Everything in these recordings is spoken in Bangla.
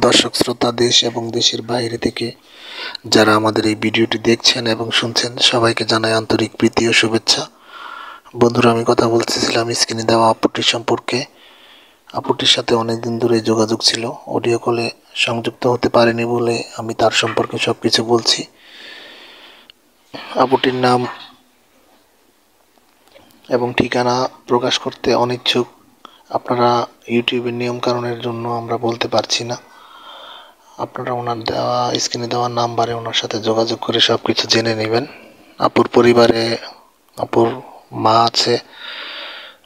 দর্শক শ্রোতা, দেশ এবং দেশের বাইরে থেকে যারা আমাদের এই ভিডিওটি দেখছেন এবং শুনছেন, সবাইকে জানাই আন্তরিক প্রীতি ও শুভেচ্ছা। বন্ধুরা, আমি কথা বলতেছিলাম স্ক্রিনে দেওয়া আপুটির সম্পর্কে। আপুটির সাথে অনেকদিন ধরে যোগাযোগ ছিল, অডিও কলে সংযুক্ত হতে পারেনি বলে আমি তার সম্পর্কে সবকিছু বলছি। আপুটির নাম এবং ঠিকানা প্রকাশ করতে অনিচ্ছুক। আপনারা ইউটিউবের নিয়ম কানুনের জন্য আমরা বলতে পারছি না। আপনারা ওনার দেওয়া স্ক্রিনে দেওয়া নাম্বারে ওনার সাথে যোগাযোগ করে সব কিছু জেনে নেবেন। আপুর পরিবারে আপুর মা আছে,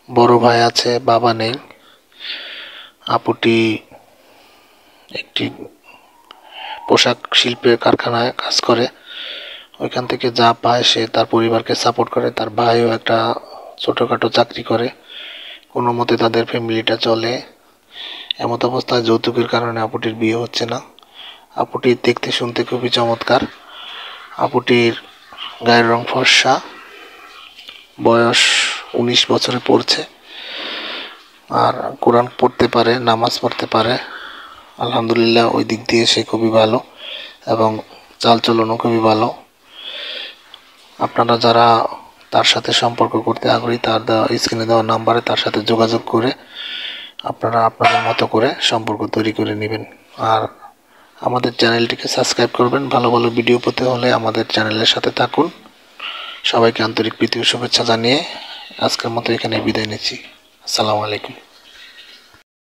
বড় ভাই আছে, বাবা নেই। আপুটি একটি পোশাক শিল্পের কারখানায় কাজ করে। ওইখান থেকে যা পায় সে তার পরিবারকে সাপোর্ট করে। তার ভাইও একটা ছোটোখাটো চাকরি করে, কোনো মতে তাদের ফ্যামিলিটা চলে। এমত অবস্থায় যৌতুকের কারণে আপুটির বিয়ে হচ্ছে না। আপুটি দেখতে শুনতে খুবই চমৎকার। আপুটির গায়ের রং ফর্সা, বয়স 19 বছরে পড়ছে, আর কোরআন পড়তে পারে, নামাজ পড়তে পারে। আলহামদুলিল্লাহ, ওই দিক দিয়ে সে খুবই ভালো এবং চালচলনও খুবই ভালো। আপনারা যারা তার সাথে সম্পর্ক করতে আগ্রহী, তার দেওয়া স্ক্রিনে দেওয়া নাম্বারে তার সাথে যোগাযোগ করে আপনারা আপনাদের মতো করে সম্পর্ক তৈরি করে নেবেন। আর আমাদের চ্যানেলটিকে সাবস্ক্রাইব করবেন। ভালো ভালো ভিডিও পেতে হলে আমাদের চ্যানেলের সাথে থাকুন। সবাইকে আন্তরিক প্রীতি ও শুভেচ্ছা জানিয়ে আজকের মতো এখানে বিদায় নিচ্ছি। আসসালামু আলাইকুম।